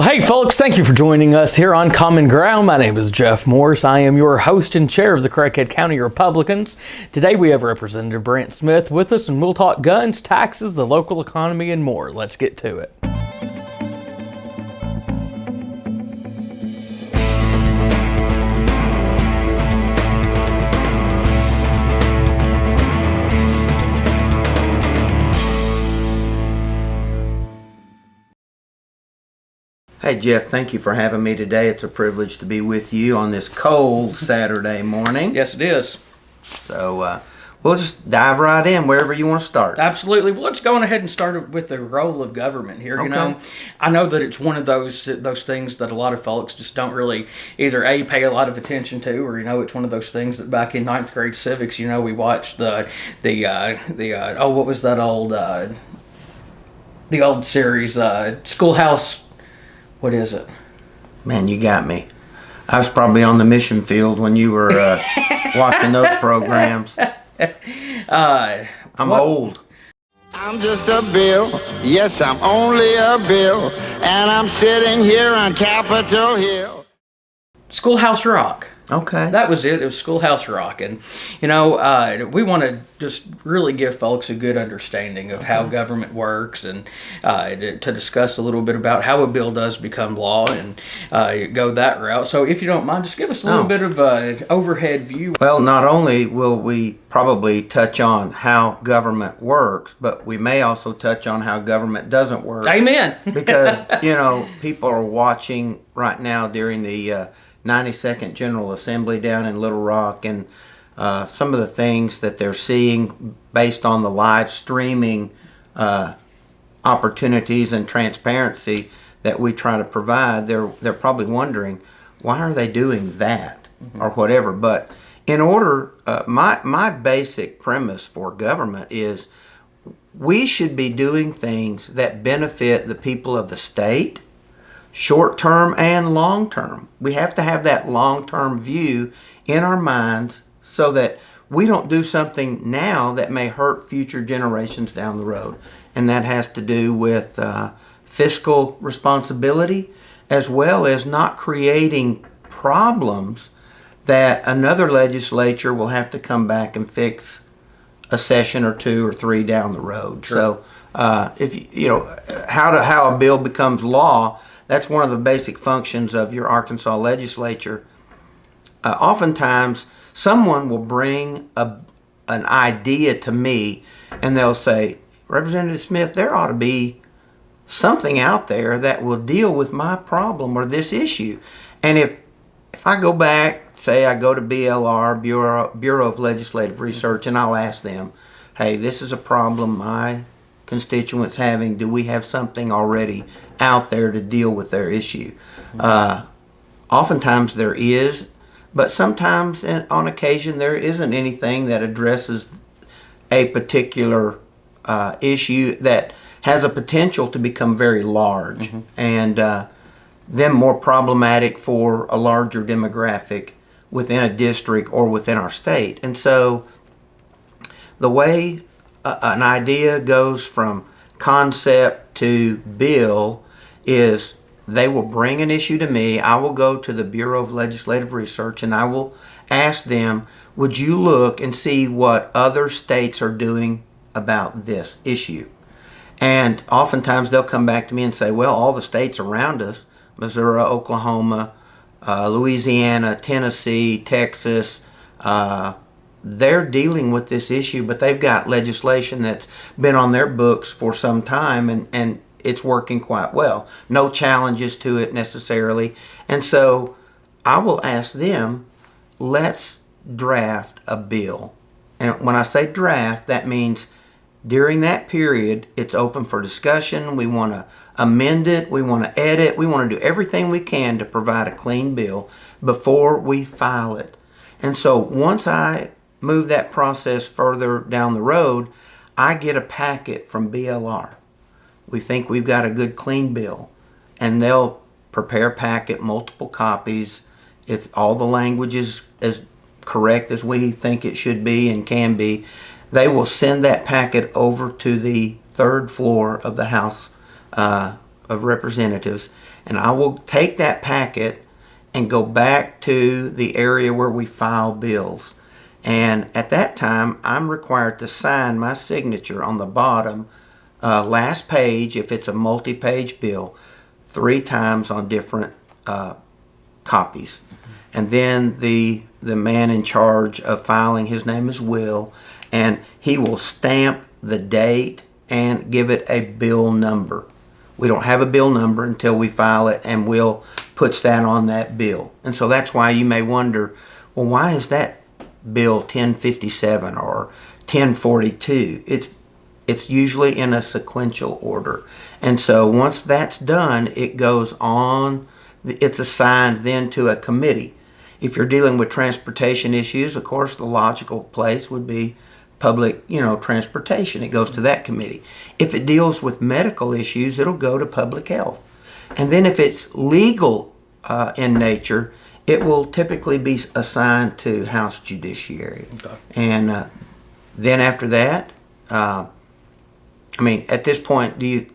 Well, hey folks, thank you for joining us here on Common Ground. My name is Jeff Morris. I am your host and chair of the Craighead County Republicans. Today we have Representative Brandt Smith with us, and we'll talk guns, taxes, the local economy, and more. Let's get to it. Hey Jeff, thank you for having me today. It's a privilege to be with you on this cold Saturday morning. Yes, it is. So we'll just dive right in wherever you want to start. Absolutely. Well, let's go ahead and start with the role of government here. Okay. I know that it's one of those things that a lot of folks just don't really either pay a lot of attention to, or it's one of those things that back in 9th grade civics, we watched what was that the old series, Schoolhouse. What is it? Man, you got me. I was probably on the mission field when you were watching those programs. I'm old. I'm just a bill. Yes, I'm only a bill. And I'm sitting here on Capitol Hill. Schoolhouse Rock. Okay. That was it. It was Schoolhouse Rock. And, we want to just really give folks a good understanding of how government works, and to discuss a little bit about how a bill does become law and go that route. So if you don't mind, just give us a little bit of an overhead view. Well, not only will we probably touch on how government works, but we may also touch on how government doesn't work. Amen. Because, people are watching right now during the 92nd General Assembly down in Little Rock, and some of the things that they're seeing based on the live streaming opportunities and transparency that we try to provide, they're probably wondering, why are they doing that or whatever. But in order, my basic premise for government is we should be doing things that benefit the people of the state, short-term and long-term. We have to have that long-term view in our minds so that we don't do something now that may hurt future generations down the road. And that has to do with fiscal responsibility, as well as not creating problems that another legislature will have to come back and fix a session or two or three down the road. Sure. So if how a bill becomes law, that's one of the basic functions of your Arkansas legislature. Oftentimes, someone will bring an idea to me, and they'll say, Representative Smith, there ought to be something out there that will deal with my problem or this issue. And if I go back, say I go to BLR, Bureau of Legislative Research, and I'll ask them, hey, this is a problem my constituents having. Do we have something already out there to deal with their issue? Oftentimes there is, but sometimes on occasion there isn't anything that addresses a particular issue that has a potential to become very large and then more problematic for a larger demographic within a district or within our state. And so the way an idea goes from concept to bill is they will bring an issue to me. I will go to the Bureau of Legislative Research and I will ask them, would you look and see what other states are doing about this issue? And oftentimes they'll come back to me and say, well, all the states around us, Missouri, Oklahoma, Louisiana, Tennessee, Texas, they're dealing with this issue, but they've got legislation that's been on their books for some time, and it's working quite well. No challenges to it necessarily. And so I will ask them, let's draft a bill. And when I say draft, that means during that period, it's open for discussion. We want to amend it. We want to edit. We want to do everything we can to provide a clean bill before we file it. And so once I move that process further down the road, I get a packet from BLR. We think we've got a good clean bill, and they'll prepare a packet, multiple copies. It's all the language is as correct as we think it should be and can be. They will send that packet over to the third floor of the House of Representatives, And I will take that packet and go back to the area where we file bills. And at that time, I'm required to sign my signature on the bottom, last page, if it's a multi-page bill, 3 times on different copies. And then the man in charge of filing, his name is Will, and he will stamp the date and give it a bill number. We don't have a bill number until we file it, and Will puts that on that bill. And so that's why you may wonder, well, why is that bill 1057 or 1042? It's usually in a sequential order. And so once that's done, it goes on, it's assigned then to a committee. If you're dealing with transportation issues, of course, the logical place would be public, transportation. It goes to that committee. If it deals with medical issues, it'll go to public health. And then if it's legal in nature, it will typically be assigned to House Judiciary. Okay. And then after that, at this point, do you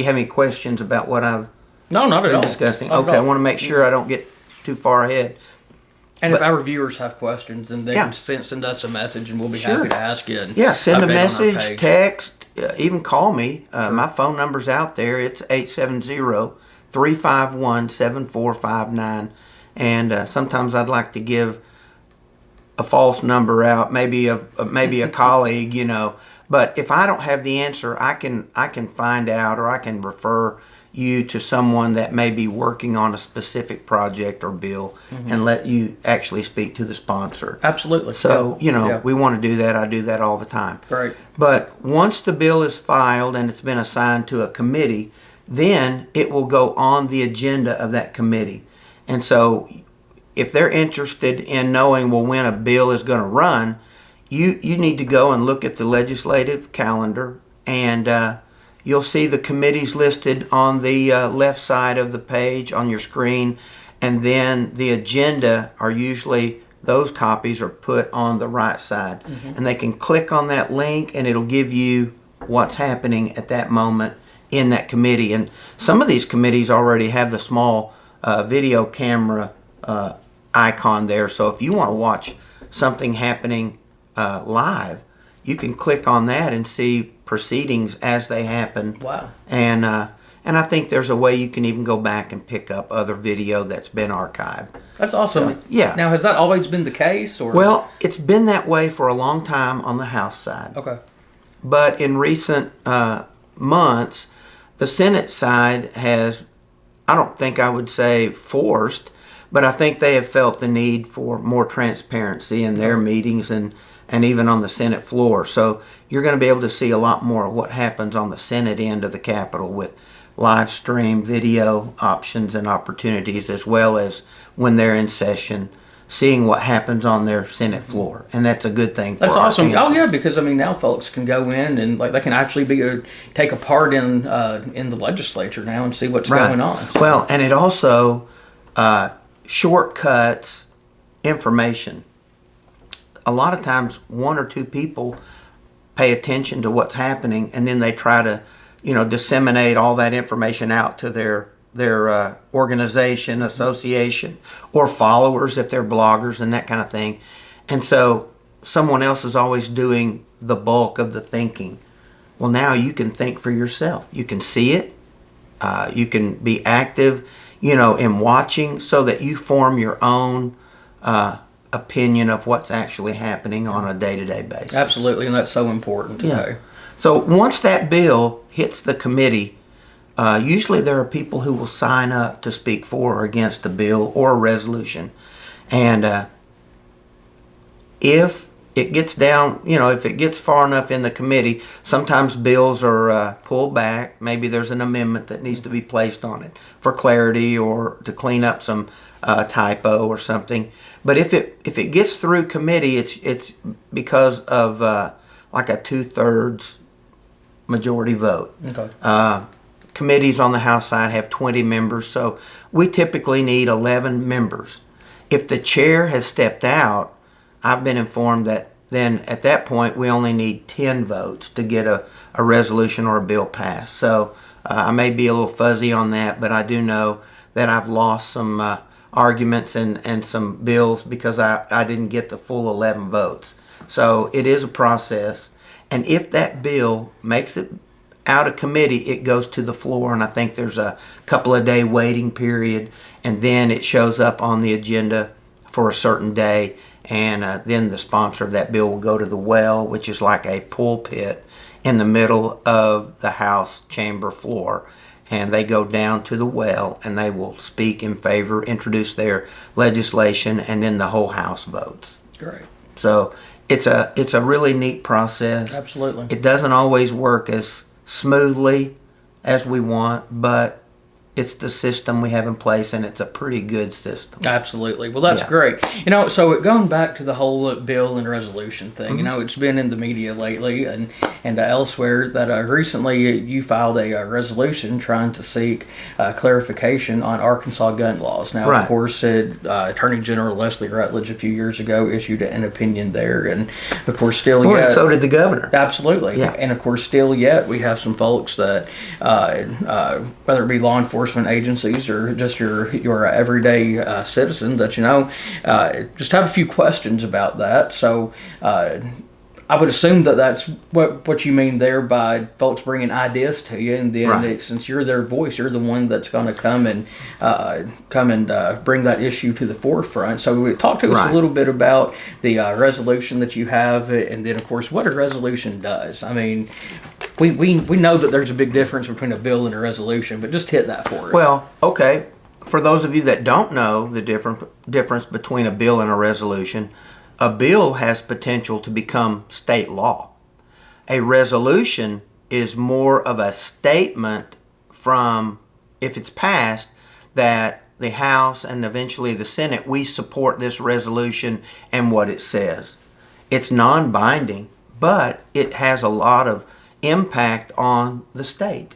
have any questions about what I've No, not at been all. discussing? Not at Okay, I all. want to make sure I don't get too far ahead. And if our viewers have questions, then they can send us a message, and we'll be happy to ask you. And send a update on our message, page. text, even call me. My phone number's out there. It's 870-351-7459. And sometimes I'd like to give a false number out, maybe a colleague, But if I don't have the answer, I can find out, or I can refer you to someone that may be working on a specific project or bill, and let you actually speak to the sponsor. Absolutely. So, we want to do that. I do that all the time. Right. But once the bill is filed and it's been assigned to a committee, then it will go on the agenda of that committee. And so if they're interested in knowing, when a bill is going to run, you need to go and look at the legislative calendar, and you'll see the committees listed on the left side of the page on your screen, and then the agenda are usually, those copies are put on the right side. And they can click on that link, and it'll give you what's happening at that moment in that committee. And some of these committees already have the small video camera icon there, so if you want to watch something happening live, you can click on that and see proceedings as they happen. Wow. And I think there's a way you can even go back and pick up other video that's been archived. That's awesome. So, yeah. Now, has that always been the case, or? Well, it's been that way for a long time on the House side. Okay. But in recent months, the Senate side has, I don't think I would say forced, but I think they have felt the need for more transparency in their meetings and even on the Senate floor. So you're going to be able to see a lot more of what happens on the Senate end of the Capitol with live stream video options and opportunities, as well as when they're in session, seeing what happens on their Senate floor. And that's a good thing for That's our awesome. council. Oh yeah, because now folks can go in and they can actually take a part in the legislature now and see what's going on. So. Well, and it also shortcuts information. A lot of times 1 or 2 people pay attention to what's happening, and then they try to, disseminate all that information out to their organization, association, or followers if they're bloggers and that kind of thing. And so someone else is always doing the bulk of the thinking. Well, now you can think for yourself. You can see it. You can be active, in watching, so that you form your own opinion of what's actually happening on a day-to-day basis. Absolutely, and that's so important today. Yeah. So once that bill hits the committee, usually there are people who will sign up to speak for or against a bill or a resolution. And if it gets down, if it gets far enough in the committee, sometimes bills are pulled back. Maybe there's an amendment that needs to be placed on it for clarity or to clean up some typo or something. But if it gets through committee, it's because of like a 2/3 majority vote. Okay. Committees on the House side have 20 members, so we typically need 11 members. If the chair has stepped out, I've been informed that then at that point we only need 10 votes to get a resolution or a bill passed. So I may be a little fuzzy on that, but I do know that I've lost some arguments and some bills because I didn't get the full 11 votes. So it is a process. And if that bill makes it out of committee, it goes to the floor, and I think there's a couple of day waiting period, and then it shows up on the agenda for a certain day, and then the sponsor of that bill will go to the well, which is like a pulpit in the middle of the House chamber floor, and they go down to the well and they will speak in favor, introduce their legislation, and then the whole House votes. Great. So it's a really neat process. Absolutely. It doesn't always work as smoothly as we want, but it's the system we have in place, and it's a pretty good system. Absolutely. Well, that's Yeah. great. So going back to the whole bill and resolution thing, it's been in the media lately and elsewhere that recently you filed a resolution trying to seek clarification on Arkansas gun laws. Now, Right. of course, Attorney General Leslie Rutledge a few years ago issued an opinion there, and of course, still Well, yet. so did the governor. Absolutely. Yeah. And of course, still yet, we have some folks that, whether it be law enforcement agencies or just your everyday citizen, that just have a few questions about that. So I would assume that that's what you mean there by folks bringing ideas to you, and then Right. since you're their voice, you're the one that's going to come and bring that issue to the forefront. So talk to us Right. a little bit about the resolution that you have, and then of course what a resolution does. I mean, we know that there's a big difference between a bill and a resolution, but just hit that for us. Well, okay. For those of you that don't know the difference between a bill and a resolution, a bill has potential to become state law. A resolution is more of a statement from, if it's passed, that the House and eventually the Senate, we support this resolution and what it says. It's non-binding, but it has a lot of impact on the state.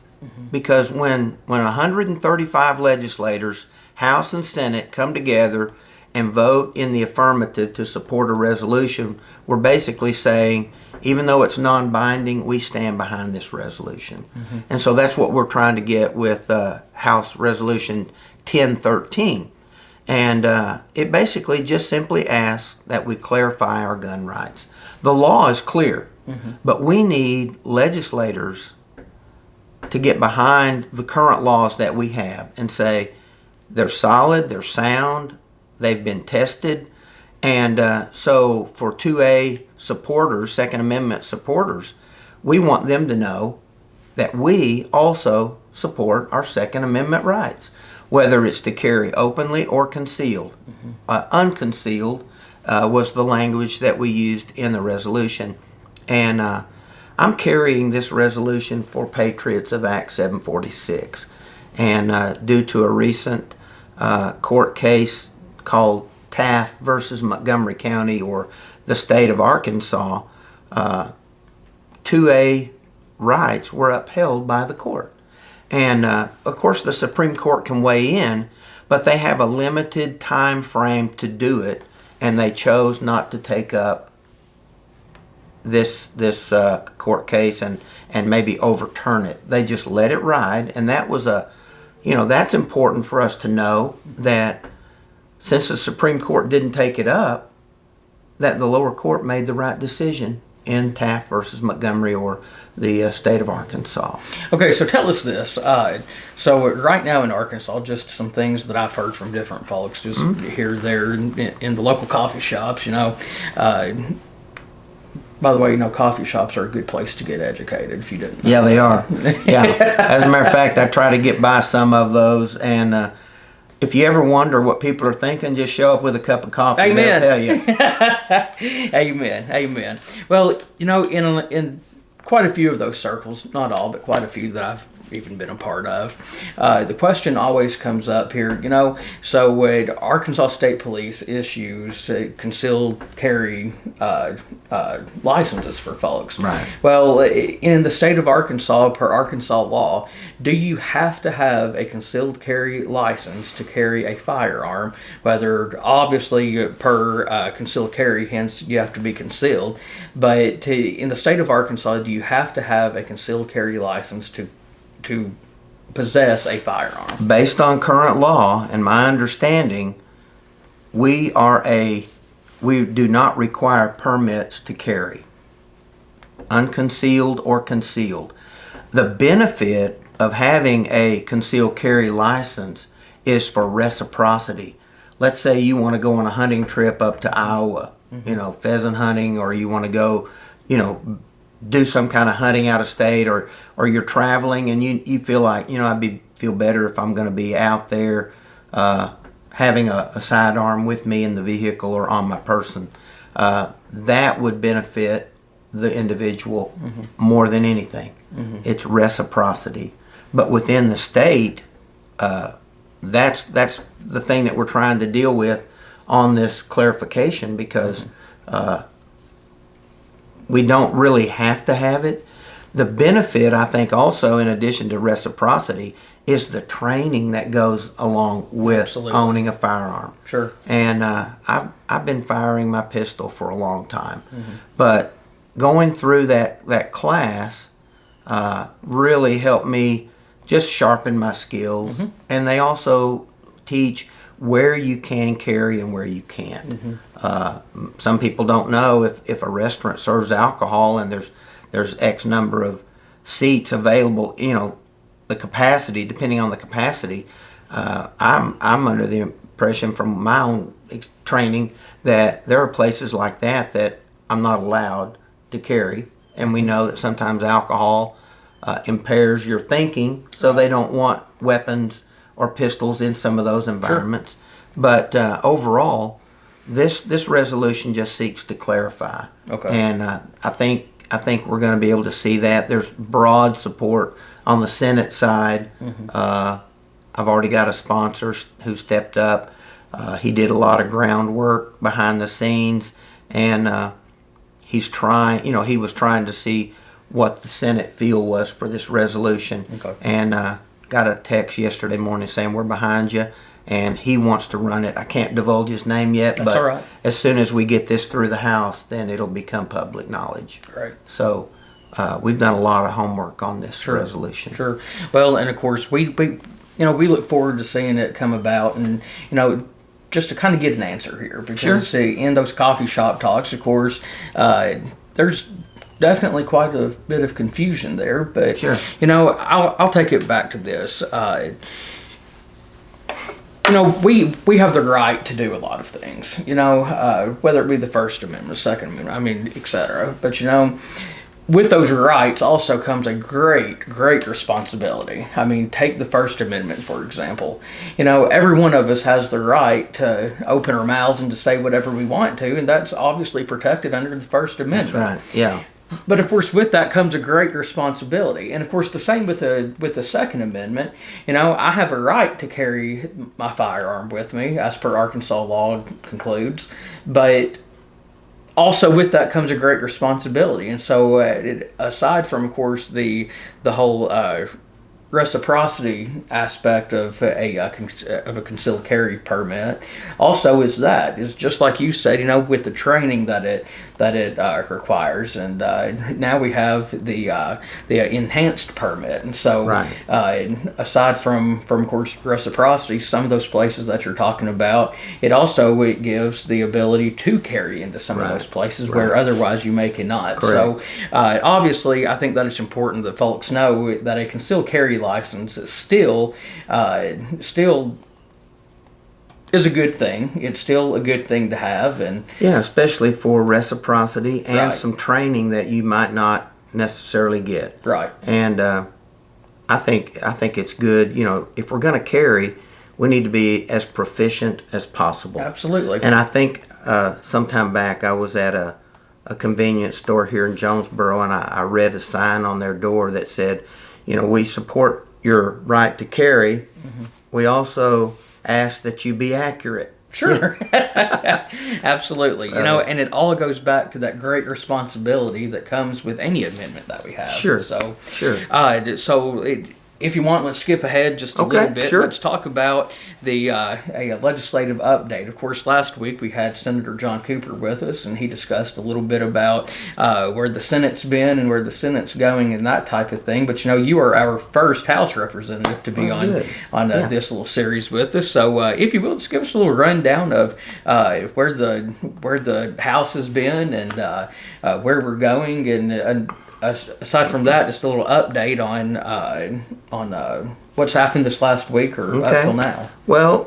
Because when 135 legislators, House and Senate, come together and vote in the affirmative to support a resolution, we're basically saying, even though it's non-binding, we stand behind this resolution. And so that's what we're trying to get with House Resolution 1013. And it basically just simply asks that we clarify our gun rights. The law is clear, but we need legislators to get behind the current laws that we have and say they're solid, they're sound, they've been tested. And so for 2A supporters, Second Amendment supporters, we want them to know that we also support our Second Amendment rights, whether it's to carry openly or concealed. Unconcealed was the language that we used in the resolution. And I'm carrying this resolution for patriots of Act 746. And due to a recent court case called Taft versus Montgomery County, or the state of Arkansas, 2A rights were upheld by the court. And of course the Supreme Court can weigh in, but they have a limited time frame to do it, and they chose not to take up this court case and maybe overturn it. They just let it ride, and that was that's important for us to know, that since the Supreme Court didn't take it up, that the lower court made the right decision in Taft versus Montgomery, or the state of Arkansas. Okay, so tell us this. So right now in Arkansas, just some things that I've heard from different folks, just here, there, in the local coffee shops, by the way, coffee shops are a good place to get educated, if you didn't know. Yeah, they are. Yeah. As a matter of fact, I try to get by some of those, and if you ever wonder what people are thinking, just show up with a cup of coffee. Amen. They'll tell you. Amen. Well, in quite a few of those circles, not all, but quite a few that I've even been a part of, the question always comes up here, so when Arkansas State Police issues concealed carry licenses for folks. Right. Well, in the state of Arkansas, per Arkansas law, do you have to have a concealed carry license to carry a firearm? Whether, obviously, per concealed carry, hence you have to be concealed, but in the state of Arkansas, do you have to have a concealed carry license to possess a firearm. Based on current law and my understanding, we do not require permits to carry, unconcealed or concealed. The benefit of having a concealed carry license is for reciprocity. Let's say you want to go on a hunting trip up to Iowa, pheasant hunting, or you want to go, do some kind of hunting out of state, or you're traveling and you feel like, feel better if I'm going to be out there having a sidearm with me in the vehicle or on my person. That would benefit the individual more than anything. It's reciprocity. But within the state, that's the thing that we're trying to deal with on this clarification, because we don't really have to have it. The benefit, I think, also, in addition to reciprocity, is the training that goes along with Absolutely. owning a firearm. Sure. And I've been firing my pistol for a long time, but going through that class really helped me just sharpen my skills. And they also teach where you can carry and where you can't. Some people don't know if a restaurant serves alcohol and there's X number of seats available, the capacity, depending on the capacity. I'm under the impression from my own training that there are places like that I'm not allowed to carry. And we know that sometimes alcohol impairs your thinking, so they don't want weapons or pistols in some of those environments. Sure. But overall, this resolution just seeks to clarify. Okay. And I think we're going to be able to see that. There's broad support on the Senate side. I've already got a sponsor who stepped up. He did a lot of groundwork behind the scenes, and he was trying to see what the Senate feel was for this resolution. Okay. And got a text yesterday morning saying, we're behind you, and he wants to run it. I can't divulge his name yet, That's but all right. As soon as we get this through the House, then it'll become public knowledge. Right. So we've done a lot of homework on this resolution. Sure. Well, and of course, we look forward to seeing it come about, and just to kind of get an answer here, because in those coffee shop talks, of course, there's definitely quite a bit of confusion there. But I'll take it back to this. We have the right to do a lot of things. Whether it be the First Amendment, Second Amendment, etc. But with those rights also comes a great responsibility. Take the First Amendment, for example. Every one of us has the right to open our mouths and to say whatever we want to, and that's obviously protected under the First Amendment. That's right, yeah. But of course, with that comes a great responsibility. And of course, the same with the Second Amendment. I have a right to carry my firearm with me, as per Arkansas law concludes. But also with that comes a great responsibility. And so aside from, of course, the whole reciprocity aspect of a concealed carry permit, also is just like you said, with the training that it requires, and now we have the enhanced permit, and so aside from of course reciprocity, some of those places that you're talking about, it gives the ability to carry into some of those places where otherwise you may cannot. Correct. So obviously, I think that it's important that folks know that a concealed carry license is still is a good thing. It's still a good thing to have, and especially for reciprocity and some training that you might not necessarily get. Right. And I think it's good. If we're going to carry, we need to be as proficient as possible. Absolutely. And I think sometime back I was at a convenience store here in Jonesboro, and I read a sign on their door that said, we support your right to carry. We also ask that you be accurate. Sure. Absolutely. And it all goes back to that great responsibility that comes with any amendment that we have. Sure. So, sure. if you want, let's skip ahead just a little bit. Sure. Let's talk about the a legislative update. Of course, last week we had Senator John Cooper with us, and he discussed a little bit about where the Senate's been and where the Senate's going and that type of thing. But you are our first House representative to be on this little series with us. So, if you will, just give us a little rundown of where the House has been and where we're going, and aside from that, just a little update on what's happened this last week or up till now. Well,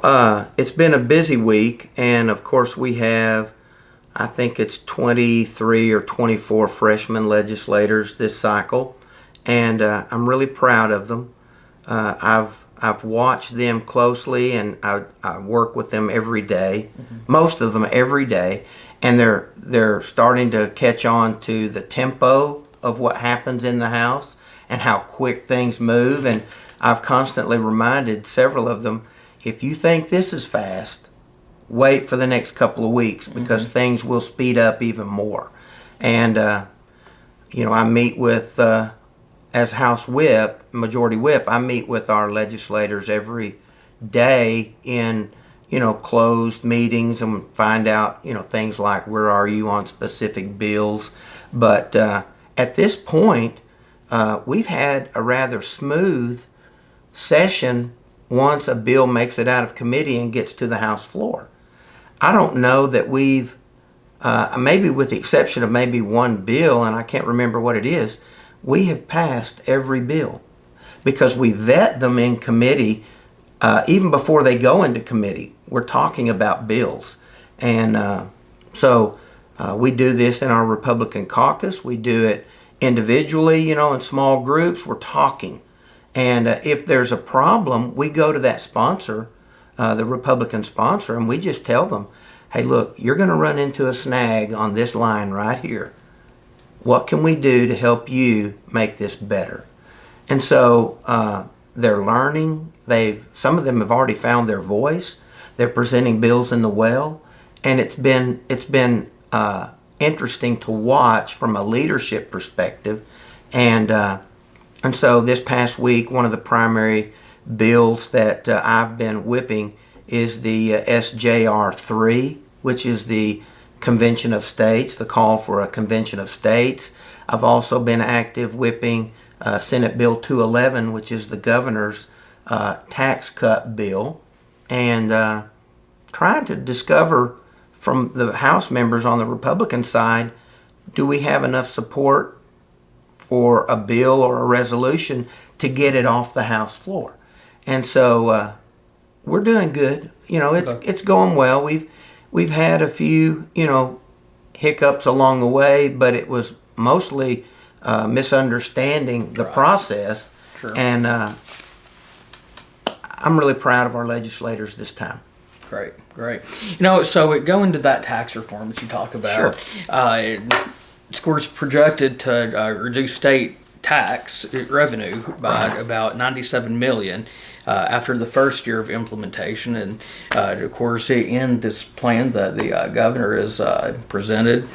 it's been a busy week, and of course we have, I think it's 23 or 24 freshman legislators this cycle, and I'm really proud of them. I've watched them closely, and I work with them every day, most of them every day, and they're starting to catch on to the tempo of what happens in the House and how quick things move. And I've constantly reminded several of them, if you think this is fast, wait for the next couple of weeks, because things will speed up even more. And I meet with as House Whip, Majority Whip, I meet with our legislators every day in closed meetings and find out things like where are you on specific bills. But at this point, we've had a rather smooth session once a bill makes it out of committee and gets to the House floor. I don't know that we've, maybe with the exception of maybe one bill, and I can't remember what it is, we have passed every bill because we vet them in committee even before they go into committee. We're talking about bills. And so we do this in our Republican caucus. We do it individually, in small groups. We're talking. And if there's a problem, we go to that sponsor, the Republican sponsor, and we just tell them, hey, look, you're going to run into a snag on this line right here. What can we do to help you make this better? And so they're learning. Some of them have already found their voice. They're presenting bills in the well. And it's been interesting to watch from a leadership perspective. And so this past week, one of the primary bills that I've been whipping is the SJR 3, which is the Convention of States, the call for a Convention of States. I've also been active whipping Senate Bill 211, which is the governor's tax cut bill, and trying to discover from the House members on the Republican side, do we have enough support for a bill or a resolution to get it off the House floor? And so we're doing good. It's going well. We've had a few, hiccups along the way, but it was mostly misunderstanding the process. Sure. And I'm really proud of our legislators this time. Great. So going to that tax reform that you talk about, of course, projected to reduce state tax revenue by about $97 million after the first year of implementation. And of course, in this plan that the governor has presented,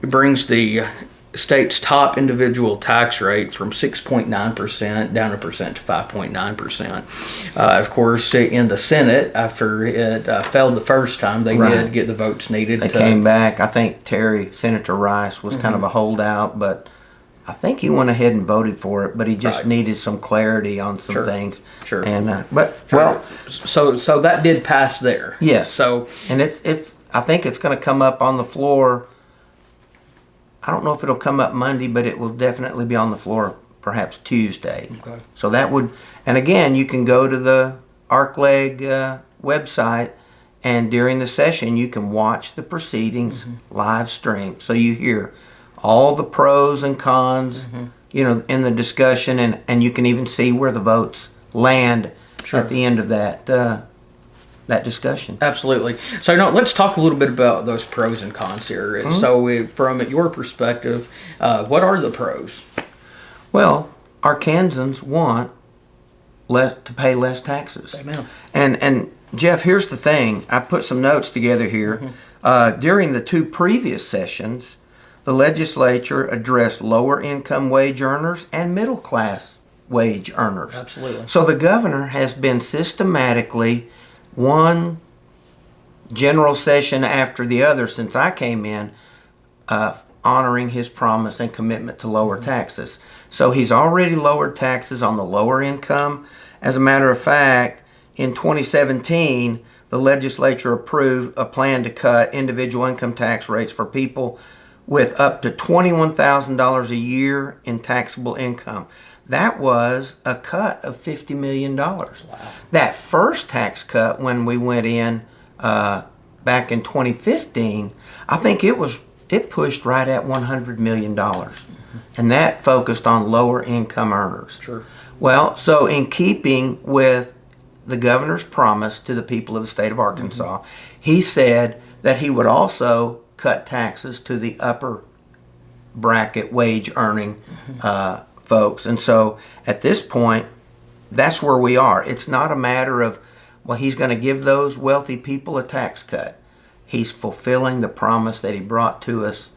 brings the state's top individual tax rate from 6.9% down 1% to 5.9%. Of course, in the Senate, after it failed the first time, they did get the votes needed. They came back. I think Senator Rice was kind of a holdout, but I think he went ahead and voted for it, but he just needed some clarity on some things. Sure. And so that did pass there. Yes. So and it's I think it's going to come up on the floor. I don't know if it'll come up Monday, but it will definitely be on the floor perhaps Tuesday. Okay. So that would, and again, you can go to the ArcLeg website, and during the session you can watch the proceedings live stream. So you hear all the pros and cons, in the discussion, and you can even see where the votes land at the end of that discussion. Absolutely. So now let's talk a little bit about those pros and cons here. So from your perspective, what are the pros? Well, Arkansans want to pay less taxes. Amen. And Jeff, here's the thing. I put some notes together here. During the two previous sessions, the legislature addressed lower income wage earners and middle class wage earners. Absolutely. So the governor has been systematically, one general session after the other since I came in, honoring his promise and commitment to lower taxes. So he's already lowered taxes on the lower income. As a matter of fact, in 2017, the legislature approved a plan to cut individual income tax rates for people with up to $21,000 a year in taxable income. That was a cut of $50 million. Wow. That first tax cut, when we went in back in 2015, I think it pushed right at $100 million. And that focused on lower income earners. Sure. Well, so in keeping with the governor's promise to the people of the state of Arkansas, he said that he would also cut taxes to the upper bracket wage earning folks. And so at this point, that's where we are. It's not a matter of, well, he's going to give those wealthy people a tax cut. He's fulfilling the promise that he brought to us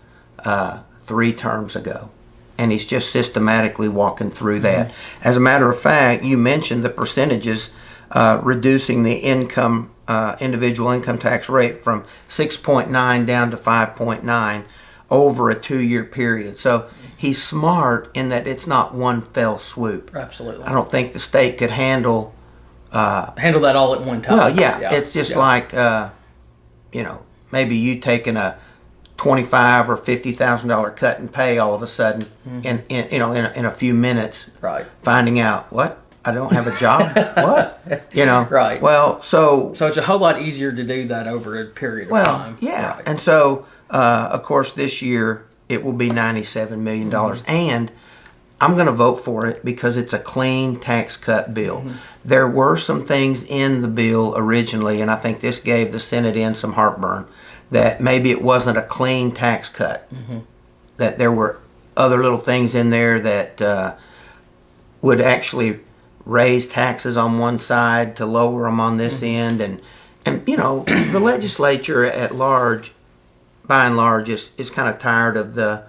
3 terms ago. And he's just systematically walking through that. As a matter of fact, you mentioned the percentages, reducing the individual income tax rate from 6.9 down to 5.9 over a 2-year period. So he's smart in that it's not one fell swoop. Absolutely. I don't think the state could handle that all at one time. Well, yeah. It's just like maybe you taking a $25,000 or $50,000 cut in pay all of a sudden in a few minutes, right? Finding out what I don't have a job, what right? Well, so it's a whole lot easier to do that over a period of time. Yeah, right. And so of course this year it will be $97 million, and I'm going to vote for it because it's a clean tax cut bill. There were some things in the bill originally, and I think this gave the Senate some heartburn, that maybe it wasn't a clean tax cut, that there were other little things in there that would actually raise taxes on one side to lower them on this end. And the legislature at large, by and large, is kind of tired of the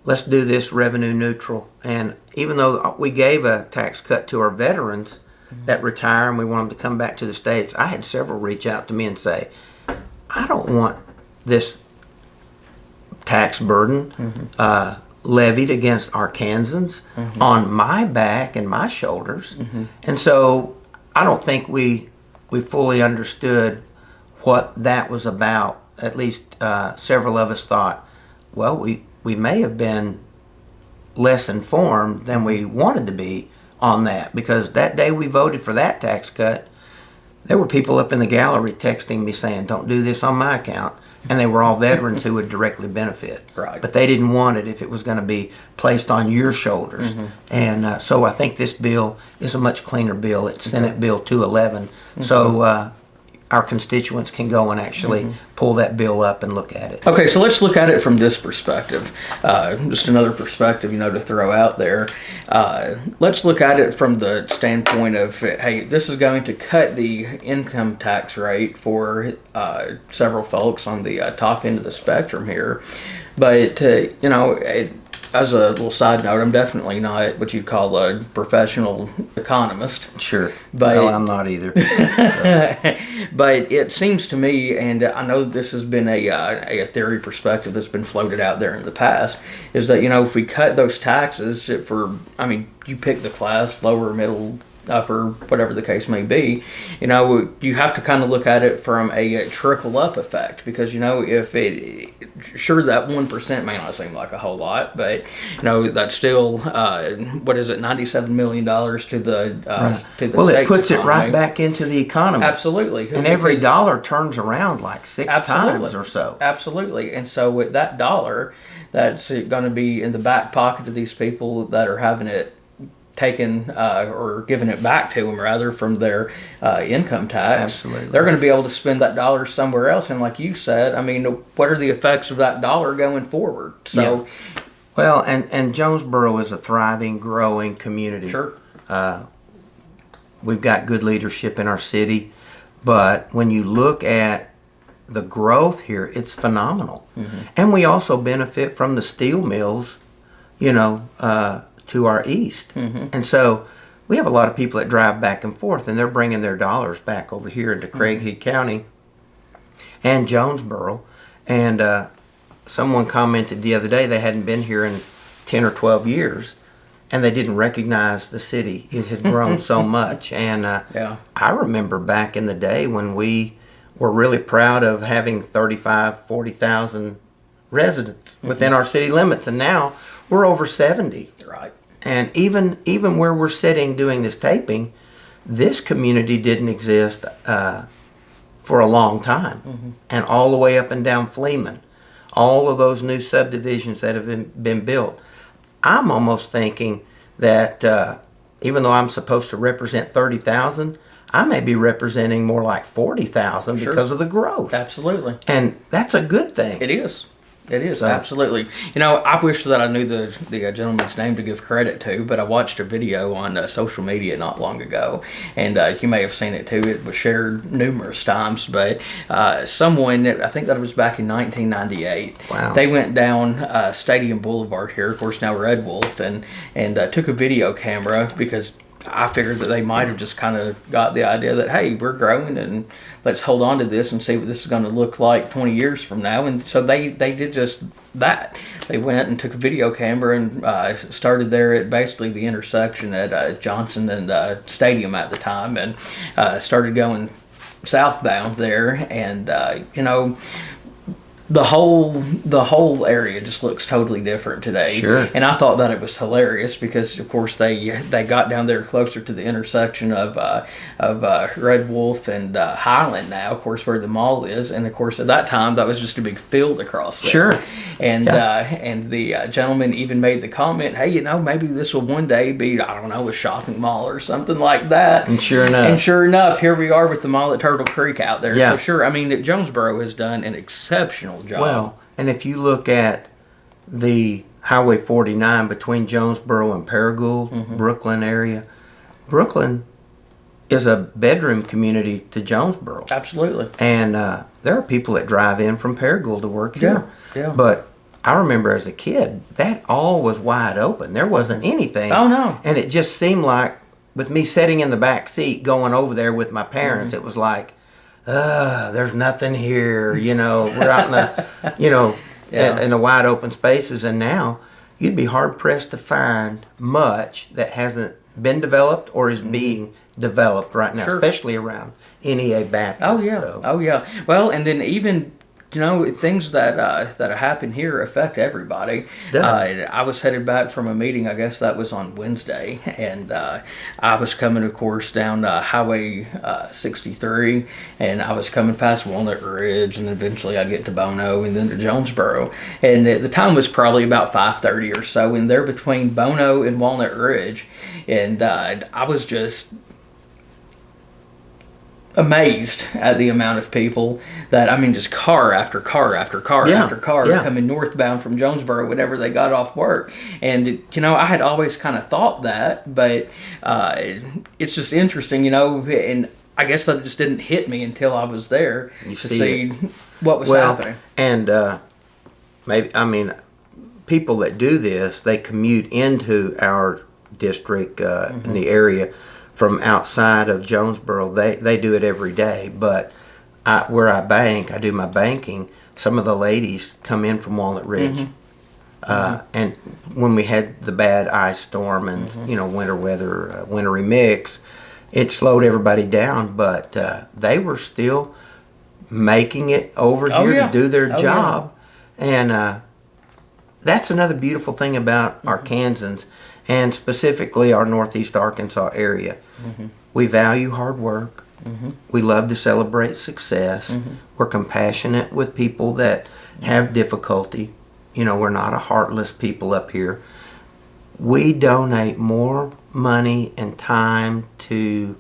let's do this revenue neutral. And even though we gave a tax cut to our veterans that retire and we want them to come back to the States, I had several reach out to me and say, I don't want this tax burden levied against Arkansans on my back and my shoulders. And so I don't think we fully understood what that was about. At least several of us thought, well, we may have been less informed than we wanted to be on that, because that day we voted for that tax cut, there were people up in the gallery texting me saying, don't do this on my account. And they were all veterans who would directly benefit. Right. But they didn't want it if it was going to be placed on your shoulders. And so I think this bill is a much cleaner bill. It's Senate Bill 211. So our constituents can go and actually pull that bill up and look at it. Okay, so let's look at it from this perspective. Just another perspective, to throw out there. Let's look at it from the standpoint of, hey, this is going to cut the income tax rate for several folks on the top end of the spectrum here. But, as a little side note, I'm definitely not what you'd call a professional economist. Sure. But no, I'm not either. But it seems to me, and I know this has been a theory perspective that's been floated out there in the past, is that, if we cut those taxes you pick the class, lower, middle, upper, whatever the case may be, you have to kind of look at it from a trickle up effect, because if that 1% may not seem like a whole lot, but that's still what is it, $97 million to the well, state's it puts economy. it right back into the economy. Absolutely. And every dollar turns around like 6 times or so. Absolutely. And so with that dollar, that's going to be in the back pocket of these people that are having it taken or giving it back to them rather from their income tax. Absolutely. They're going to be able to spend that dollar somewhere else. And like you said, what are the effects of that dollar going forward? So, well, and Jonesboro is a thriving, growing community. Sure. We've got good leadership in our city, but when you look at the growth here, it's phenomenal. And we also benefit from the steel mills, to our east. And so we have a lot of people that drive back and forth, and they're bringing their dollars back over here into Craighead County and Jonesboro. And someone commented the other day they hadn't been here in 10 or 12 years, and they didn't recognize the city. It has grown so much. And I remember back in the day when we were really proud of having 40,000 residents within our city limits, and now we're over 70. Right. And even where we're sitting doing this taping, this community didn't exist for a long time. And all the way up and down Fleeman, all of those new subdivisions that have been built. I'm almost thinking that even though I'm supposed to represent 30,000, I may be representing more like 40,000 because of the growth. Absolutely. And that's a good thing. It is. It is, absolutely. You know, I wish that I knew the gentleman's name to give credit to, but I watched a video on social media not long ago, and you may have seen it too. It was shared numerous times, but someone, I think that was back in 1998, they went down Stadium Boulevard here, of course now Red Wolf, and took a video camera because I figured that they might have just kind of got the idea that, hey, we're growing and let's hold on to this and see what this is going to look like 20 years from now. And so they did just that. They went and took a video camera and started there at basically the intersection at Johnson and Stadium at the time, and started going southbound there. And, you know, the whole area just looks totally different today. Sure. And I thought that it was hilarious because, of course, they got down there closer to the intersection of Red Wolf and Highland now, of course, where the mall is. And, of course, at that time, that was just a big field across there. Sure. And and the gentleman even made the comment, hey, you know, maybe this will one day be, I don't know, a shopping mall or something like that. And sure enough, here we are with the mall at Turtle Creek out there. Yeah. So, sure, I mean, Jonesboro has done an exceptional job. Well, and if you look at the Highway 49 between Jonesboro and Paragould, Brooklyn area, Brooklyn is a bedroom community to Jonesboro. Absolutely. And there are people that drive in from Paragould to work here. Yeah. But I remember as a kid, that all was wide open. There wasn't anything. Oh, no. And it just seemed like, with me sitting in the back seat going over there with my parents, it was like, there's nothing here, you know, we're out in the, you know, in the wide open spaces. And now you'd be hard pressed to find much that hasn't been developed or is being developed right now, especially around NEA Baptist. Oh, yeah. So. Oh, yeah. Well, and then even, you know, things that happen here affect everybody. I was headed back from a meeting, I guess that was on Wednesday, and I was coming, of course, down Highway 63, and I was coming past Walnut Ridge, and eventually I'd get to Bono and then to Jonesboro. And the time was probably about 5:30 or so, and there between Bono and Walnut Ridge, and I was just amazed at the amount of people that, I mean, just car after car after car after car coming northbound from Jonesboro whenever they got off work. And, you know, I had always kind of thought that, but it's just interesting, you know, and I guess that just didn't hit me until I was there to see what was happening. And maybe, I mean, people that do this, they commute into our district in the area from outside of Jonesboro. They do it every day, but where I bank, I do my banking, some of the ladies come in from Walnut Ridge. And when we had the bad ice storm and, you know, winter weather, wintry mix, it slowed everybody down, but they were still making it over here to do their job. And that's another beautiful thing about Arkansans, and specifically our Northeast Arkansas area. We value hard work. We love to celebrate success. We're compassionate with people that have difficulty. You know, we're not a heartless people up here. We donate more money and time to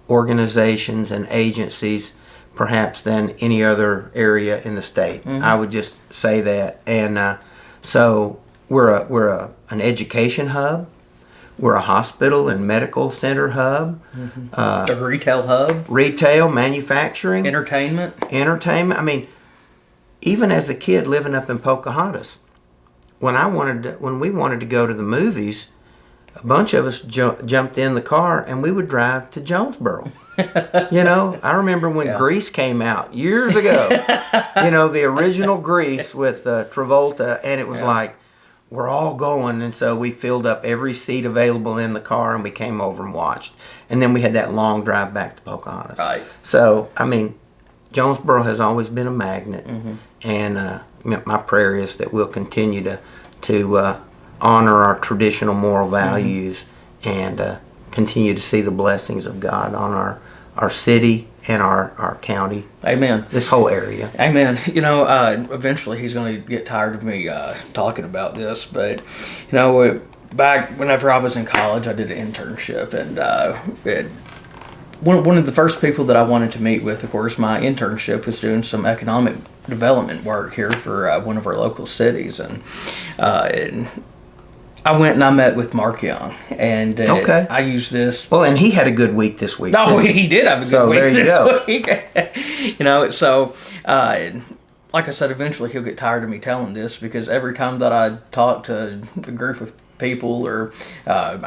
organizations and agencies perhaps than any other area in the state. I would just say that. And so we're an education hub. We're a hospital and medical center hub. A retail hub. Retail, manufacturing. Entertainment. I mean, even as a kid living up in Pocahontas, when we wanted to go to the movies, a bunch of us jumped in the car and we would drive to Jonesboro. I remember when Grease came out years ago, the original Grease with Travolta, and it was like, we're all going. And so we filled up every seat available in the car and we came over and watched. And then we had that long drive back to Pocahontas. Right. So, Jonesboro has always been a magnet. And my prayer is that we'll continue to honor our traditional moral values and continue to see the blessings of God on our city and our county. Amen. This whole area. Amen. Eventually he's going to get tired of me talking about this, but, back whenever I was in college, I did an internship, and one of the first people that I wanted to meet with, of course, my internship was doing some economic development work here for one of our local cities, and I went and I met with Mark Young, and I used this. Well, and he had a good week this week. No, he did have a good week there you go. Week. So like I said, eventually he'll get tired of me telling this, because every time that I talk to a group of people, or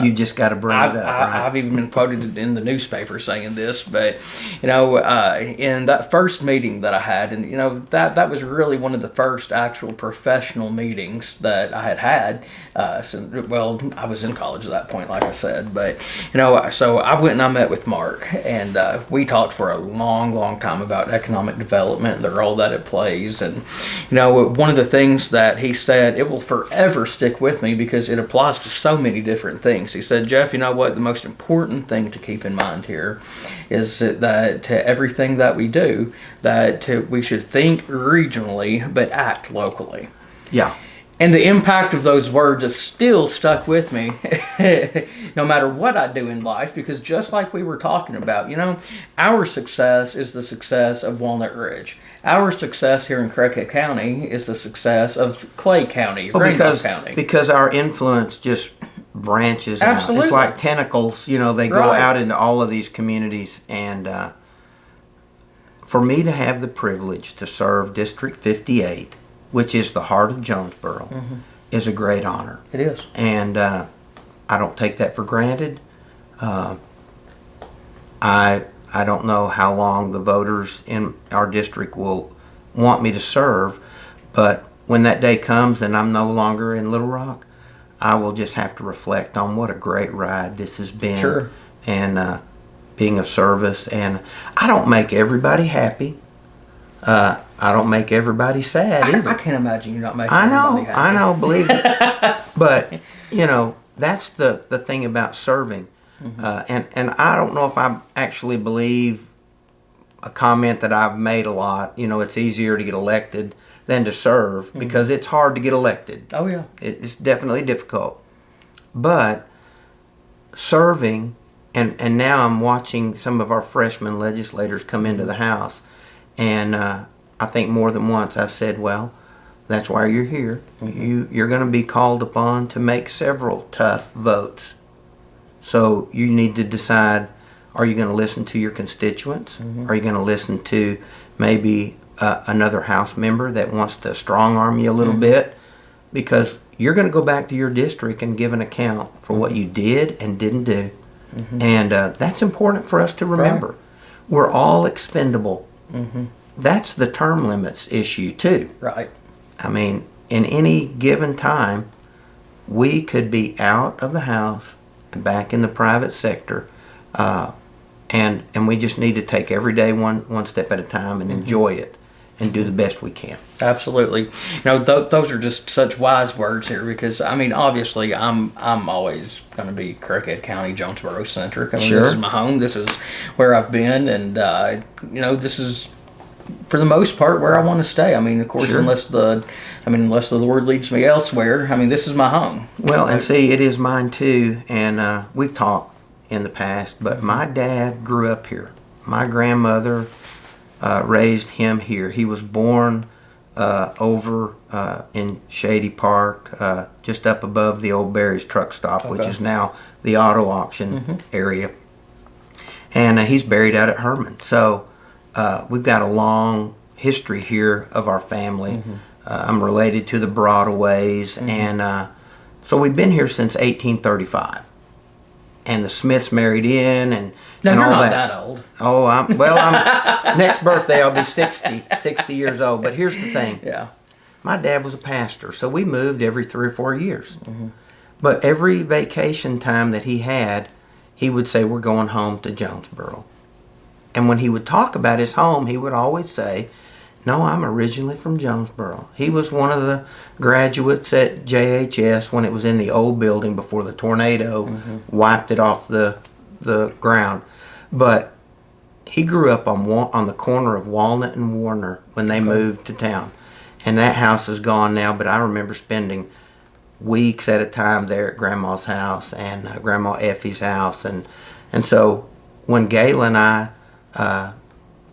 you just got to bring it up. Right? I've even been quoted in the newspaper saying this, but in that first meeting that I had, and that was really one of the first actual professional meetings that I had. I was in college at that point, like I said, but so I went and I met with Mark, and we talked for a long time about economic development and the role that it plays, and one of the things that he said, it will forever stick with me because it applies to so many different things. He said, Jeff, you know what? The most important thing to keep in mind here is that everything that we do, that we should think regionally but act locally. Yeah. And the impact of those words have still stuck with me no matter what I do in life, because just like we were talking about, our success is the success of Walnut Ridge. Our success here in Craighead County is the success of Clay County, Greenville County. Because our influence just branches Absolutely. out. It's like tentacles, they go out into all of these communities. And for me to have the privilege to serve District 58, which is the heart of Jonesboro, is a great honor. It is. And I don't take that for granted. I don't know how long the voters in our district will want me to serve, but when that day comes and I'm no longer in Little Rock, I will just have to reflect on what a great ride this has been. Sure. And being of service. And I don't make everybody happy. I don't make everybody sad either. I can't imagine you not making everybody happy. I know, believe me. But, that's the thing about serving. And I don't know if I actually believe a comment that I've made a lot, it's easier to get elected than to serve, because it's hard to get elected. Oh, yeah. It's definitely difficult. But serving, and now I'm watching some of our freshman legislators come into the House, and I think more than once I've said, well, that's why you're here. You're going to be called upon to make several tough votes. So you need to decide, are you going to listen to your constituents? Are you going to listen to maybe another House member that wants to strong arm you a little bit? Because you're going to go back to your district and give an account for what you did and didn't do. And that's important for us to remember. Right. We're all expendable. That's the term limits issue too. Right. In any given time, we could be out of the House and back in the private sector, and we just need to take every day one step at a time and enjoy it and do the best we can. Absolutely. Those are just such wise words here, because obviously I'm always going to be Craighead County, Jonesboro centric. Sure. This is my home. This is where I've been, and this is, for the most part, where I want to stay. Of course, sure. unless the Lord leads me elsewhere. This is my home. Well, and see, it is mine too. And we've talked in the past, but my dad grew up here. My grandmother raised him here. He was born over in Shady Park, just up above the old Barry's truck stop, which is now the auto auction area. And he's buried out at Herman. So we've got a long history here of our family. I'm related to the Broadaways, and so we've been here since 1835. and the Smiths married in, and No, and you're all not that. that old. Oh, I'm next birthday I'll be 60 years old. But here's the thing. Yeah. My dad was a pastor, so we moved every 3 or 4 years. But every vacation time that he had, he would say, we're going home to Jonesboro. And when he would talk about his home, he would always say, no, I'm originally from Jonesboro. He was one of the graduates at JHS when it was in the old building before the tornado wiped it off the ground. But he grew up on the corner of Walnut and Warner when they moved to town. And that house is gone now, but I remember spending weeks at a time there at Grandma's house and Grandma Effie's house. And so when Gayla and I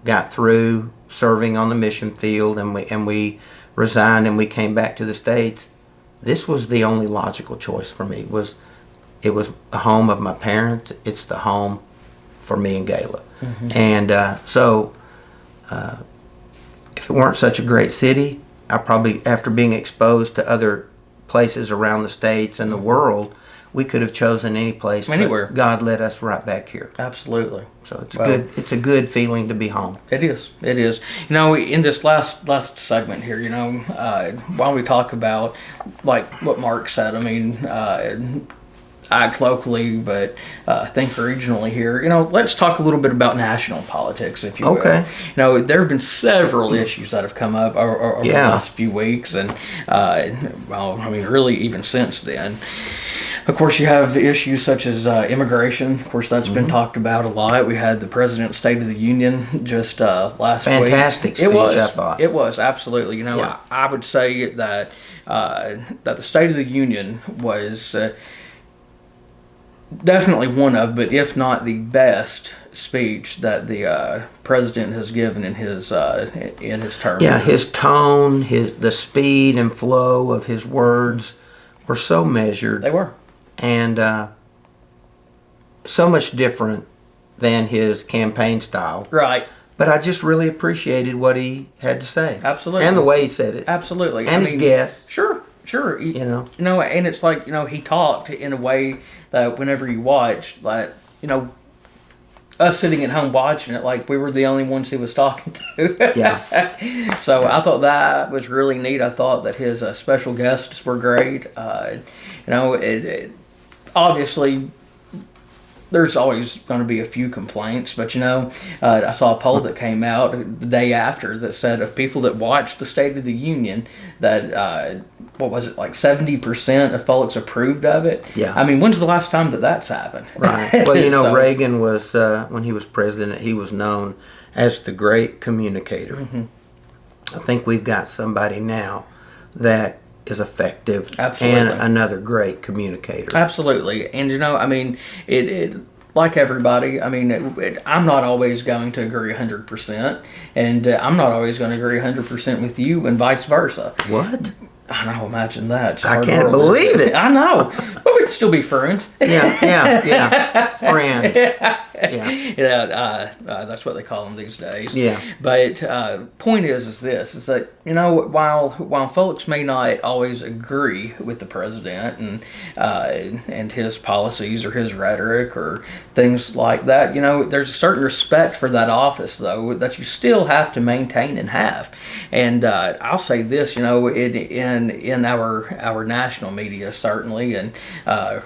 got through serving on the mission field and we resigned and we came back to the States, this was the only logical choice for me. It was the home of my parents. It's the home for me and Gayla. And so if it weren't such a great city, I probably, after being exposed to other places around the States and the world, we could have chosen any place. Anywhere. But God led us right back here. Absolutely. So it's good. It's a good feeling to be home. It is. It is. You know, in this last segment here, you know, while we talk about like what Mark said, I mean, act locally, but think regionally here. You know, let's talk a little bit about national politics, if you will. Okay. You know, there have been several issues that have come up over the last few weeks, and well, I mean, really even since then. Of course, you have issues such as immigration. Of course, that's been talked about a lot. We had the President's State of the Union just last week. Fantastic speech, I thought. It was, absolutely. You know, Yeah. I would say that that the State of the Union was definitely one of, but if not the best speech that the president has given in his term. Yeah, his tone, the speed and flow of his words were so measured. They were. And so much different than his campaign style. Right. But I just really appreciated what he had to say. Absolutely. And the way he said it. Absolutely. And his guests. Sure. You know. And it's like, you know, he talked in a way that whenever you watched, like, you know, us sitting at home watching it, like we were the only ones he was talking to. Yeah. So I thought that was really neat. I thought that his special guests were great. You know, it obviously there's always going to be a few complaints, but you know, I saw a poll that came out the day after that said of people that watched the State of the Union that what was it, like 70% of folks approved of it. Yeah. I mean, when's the last time that's happened? Right. Well, you know, So- Reagan was, when he was president, he was known as the great communicator. I think we've got somebody now that is effective. Absolutely. And another great communicator. Absolutely. And, you know, I mean, it like everybody, I mean, I'm not always going to agree 100%, and I'm not always going to agree 100% with you, and vice versa. What? I know, imagine that. It's a I hard can't world. believe it. I know. But we can still be friends. Yeah. Friends. Yeah. Yeah, that's what they call them these days. Yeah. But point is that, you know, while folks may not always agree with the president and his policies or his rhetoric or things like that, you know, there's a certain respect for that office, though, that you still have to maintain and have. And I'll say this, you know, in our national media, certainly, and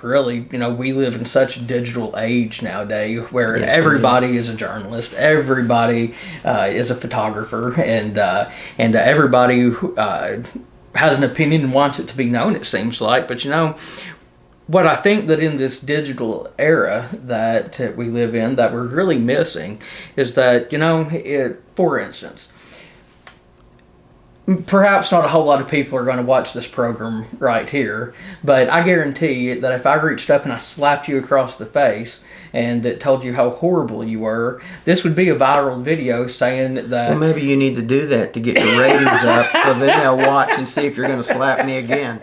really, you know, we live in such a digital age nowadays where Yes, everybody is a journalist, everybody is a photographer, and everybody has an opinion and wants it to be known, it seems like. But, you know, what I think that in this digital era that we live in that we're really missing is that, you know, for instance, perhaps not a whole lot of people are going to watch this program right here, but I guarantee that if I reached up and I slapped you across the face and it told you how horrible you were, this would be a viral video saying that... Well, maybe you need to do that to get your ratings up, so then they'll watch and see if you're going to slap me again.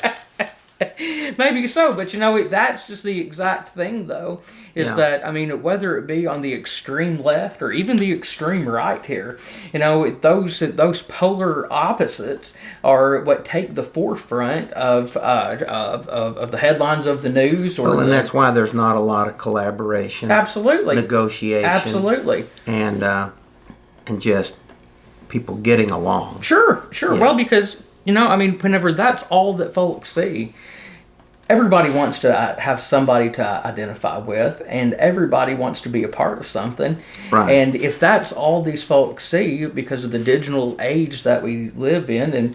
Maybe so, but that's just the exact thing, though, is that, I mean, whether it be on the extreme left or even the extreme right here, those polar opposites are what take the forefront of the headlines of the news. And that's why there's not a lot of collaboration. Absolutely. Negotiation. Absolutely. And just people getting along. Sure. Yeah. Well, because, I mean, whenever that's all that folks see, everybody wants to have somebody to identify with, and everybody wants to be a part of something. Right. And if that's all these folks see because of the digital age that we live in, and,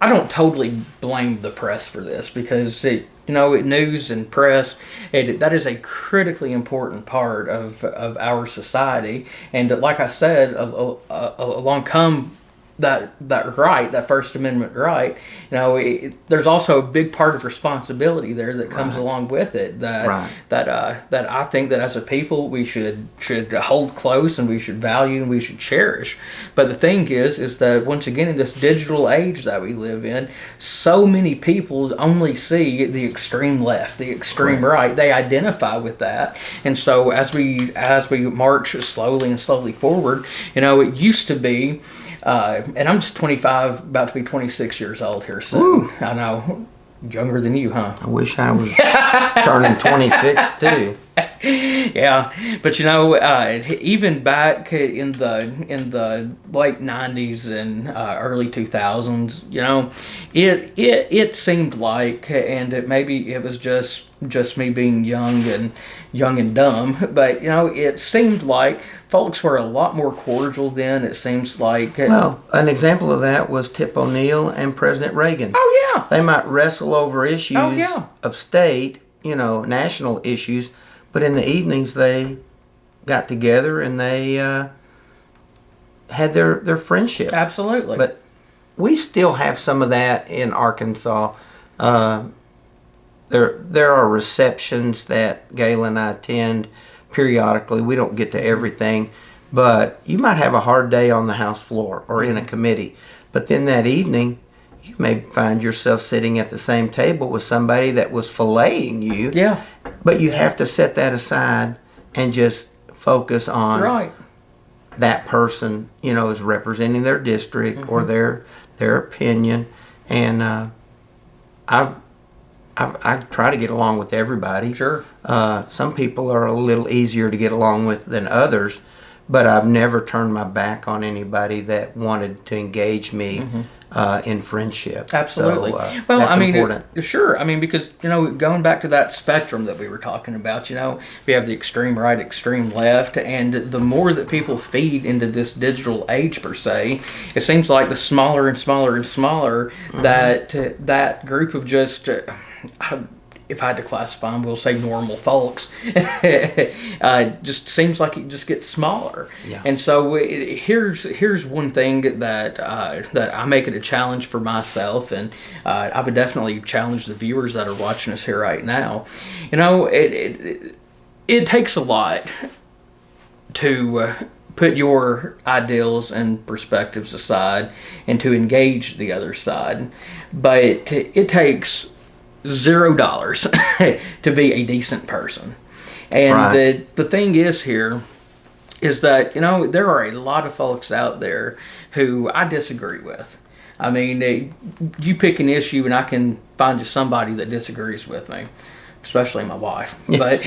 I don't totally blame the press for this, because news and press, that is a critically important part of our society. And like I said, along come that right, that First Amendment right, there's also a big part of responsibility there that comes along with it. That I think that as a people we should hold close, and we should value, and we should cherish. But the thing is that once again, in this digital age that we live in, so many people only see the extreme left, the extreme right. They identify with that, and so as we march slowly forward, it used to be. And I'm just 25, about to be 26 years old here soon. Ooh. I know, younger than you, huh? I wish I was turning 26 too. Yeah, but even back in the late 90s and early 2000s, it seemed like, and maybe it was just me being young and dumb, but it seemed like folks were a lot more cordial then. It seems like an example of that was Tip O'Neill and President Reagan. Oh yeah, they might wrestle over issues of state, national issues, but in the evenings they got together and they had their friendship. Absolutely. But we still have some of that in Arkansas. There are receptions that Gayla and I attend periodically. We don't get to everything, but you might have a hard day on the House floor or in a committee. But then that evening, you may find yourself sitting at the same table with somebody that was filleting you. Yeah. But you have to set that aside and just focus on that person, is representing their district or their opinion. And I try to get along with everybody. Sure. Some people are a little easier to get along with than others, but I've never turned my back on anybody that wanted to engage me in friendship. Absolutely. So, well, that's I mean, important. Sure. I mean, because going back to that spectrum that we were talking about, we have the extreme right, extreme left, and the more that people feed into this digital age per se, it seems like the smaller and smaller and smaller that group of just. If I had to classify them, we'll say normal folks. Just seems like it just gets smaller. Yeah. And so here's one thing that I make it a challenge for myself, and I would definitely challenge the viewers that are watching us here right now. It takes a lot to put your ideals and perspectives aside and to engage the other side, but it takes $0 to be a decent person. And the thing is here is that, there are a lot of folks out there who I disagree with. I mean, you pick an issue and I can find you somebody that disagrees with me, especially my wife. But,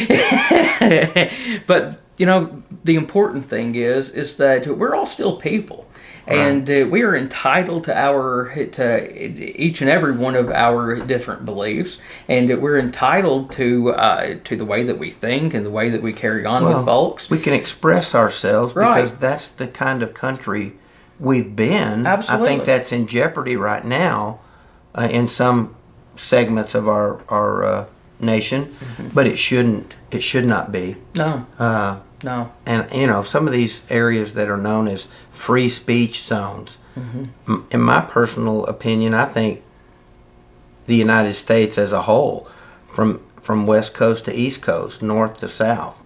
the important thing is that we're all still people. And we are entitled to each and every one of our different beliefs, and we're entitled to the way that we think and the way that we carry on with folks. We can express ourselves because that's the kind of country we've been. Absolutely. I think that's in jeopardy right now in some segments of our nation, but it shouldn't. It should not be. No. No. And, some of these areas that are known as free speech zones, in my personal opinion, I think the United States as a whole, from West Coast to East Coast, North to South,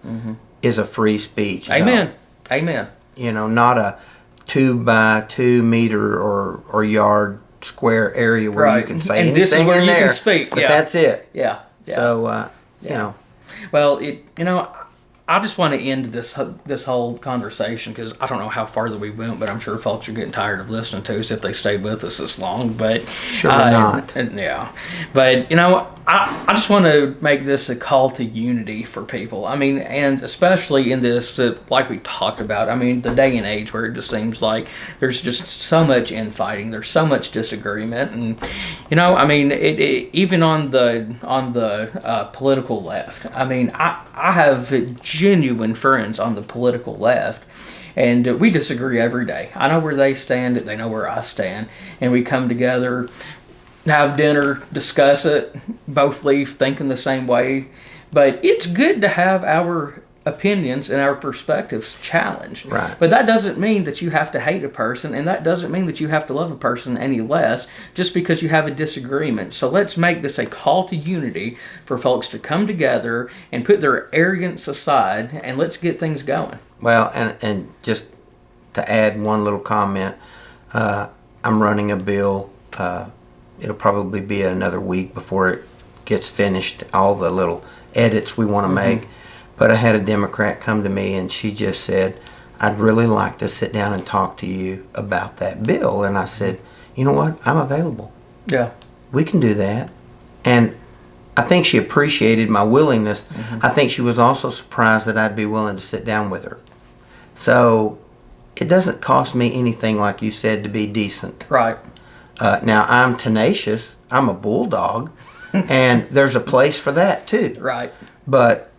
is a free speech zone. Amen. Not a 2 by 2 meter or yard square area where you can say And this is anything where in you can there. speak, But yeah. that's it. Yeah. Yeah. So, you know. Well, I just want to end this whole conversation because I don't know how farther we went, but I'm sure folks are getting tired of listening to us if they stayed with us this long. But Sure not. Yeah, but I just want to make this a call to unity for people. I mean, and especially in this, like we talked about. I mean, the day and age where it just seems like there's just so much infighting, there's so much disagreement, and I mean, even on the political left. I mean, I have genuine friends on the political left, and we disagree every day. I know where they stand, they know where I stand, and we come together, have dinner, discuss it, both leave thinking the same way. But it's good to have our opinions and our perspectives challenged. Right. But that doesn't mean that you have to hate a person, and that doesn't mean that you have to love a person any less just because you have a disagreement. So let's make this a call to unity for folks to come together and put their arrogance aside, and let's get things going. Well, and just to add one little comment, I'm running a bill. It'll probably be another week before it gets finished, all the little edits we want to make. But I had a Democrat come to me and she just said, I'd really like to sit down and talk to you about that bill. And I said, you know what? I'm available. Yeah. We can do that. And I think she appreciated my willingness. I think she was also surprised that I'd be willing to sit down with her. So it doesn't cost me anything, like you said, to be decent. Right. Now, I'm tenacious. I'm a bulldog. And there's a place for that, too. Right. But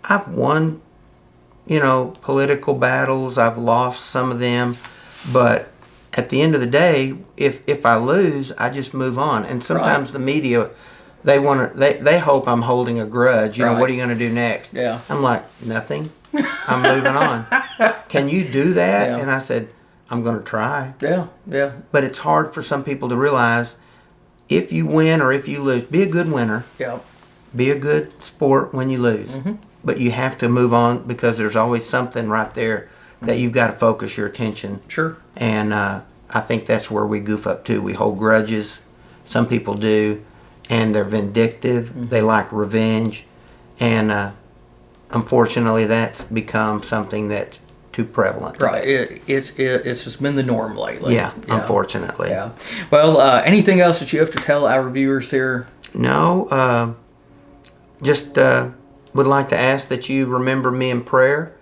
I've won, political battles. I've lost some of them. But at the end of the day, if I lose, I just move on. And sometimes the media, they hope I'm holding a grudge. What are you going to do next? Yeah. I'm like, nothing. I'm moving on. Can you do that? Yeah. And I said, I'm going to try. Yeah. Yeah. But it's hard for some people to realize if you win or if you lose, be a good winner. Yeah. Be a good sport when you lose. But you have to move on because there's always something right there that you've got to focus your attention. Sure. And I think that's where we goof up too. We hold grudges. Some people do. And they're vindictive. They like revenge. And unfortunately, that's become something that's too prevalent. Right. It's just been the norm lately. Yeah, unfortunately. Yeah. Well, anything else that you have to tell our viewers here? No. Just would like to ask that you remember me in prayer.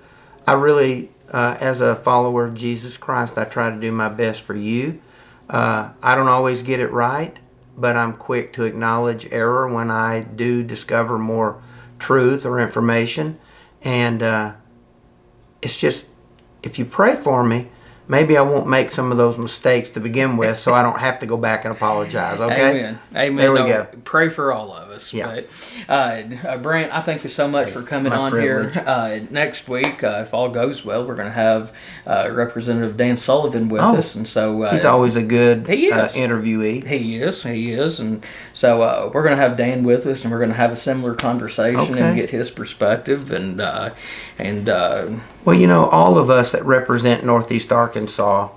I really, as a follower of Jesus Christ, I try to do my best for you. I don't always get it right, but I'm quick to acknowledge error when I do discover more truth or information. And it's just, if you pray for me, maybe I won't make some of those mistakes to begin with, so I don't have to go back and apologize, okay? Amen. Amen. There we go. Pray for all of us. Yeah. But, Brandt, I thank you so much for coming my on privilege. here. Next week, if all goes well, we're going to have Representative Dan Sullivan with us. And so he's always a good he is. Interviewee. He is. And so we're going to have Dan with us, and we're going to have a similar conversation and get his perspective. And well, all of us that represent Northeast Arkansas,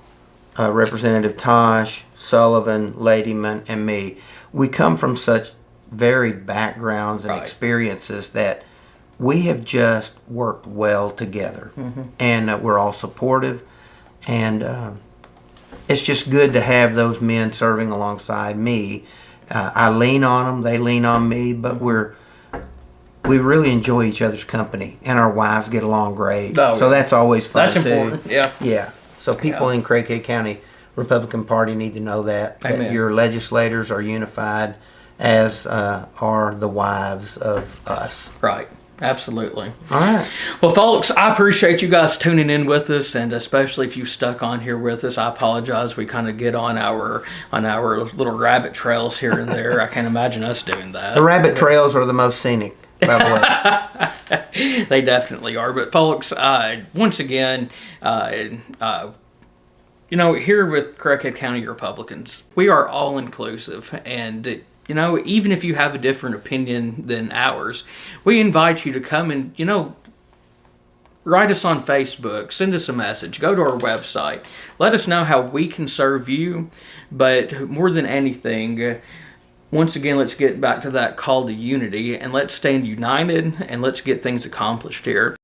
Representative Tosh, Sullivan, Ladyman, and me, we come from such varied backgrounds and experiences that we have just worked well together. And we're all supportive. And it's just good to have those men serving alongside me. I lean on them, they lean on me, but we really enjoy each other's company, and our wives get along great. So that's always fun. That's important. Yeah. Yeah. So people in Craighead County Republican Party need to know that your legislators are unified, as are the wives of us. Right. Absolutely. All right. Well, folks, I appreciate you guys tuning in with us, and especially if you stuck on here with us. I apologize. We kind of get on our little rabbit trails here and there. I can't imagine us doing that. The rabbit trails are the most scenic, by the way. They definitely are. But folks, once again, here with Craighead County Republicans, we are all inclusive, and even if you have a different opinion than ours, we invite you to come and write us on Facebook, send us a message, go to our website. Let us know how we can serve you. But more than anything, once again, let's get back to that call to unity, and let's stand united, and let's get things accomplished here.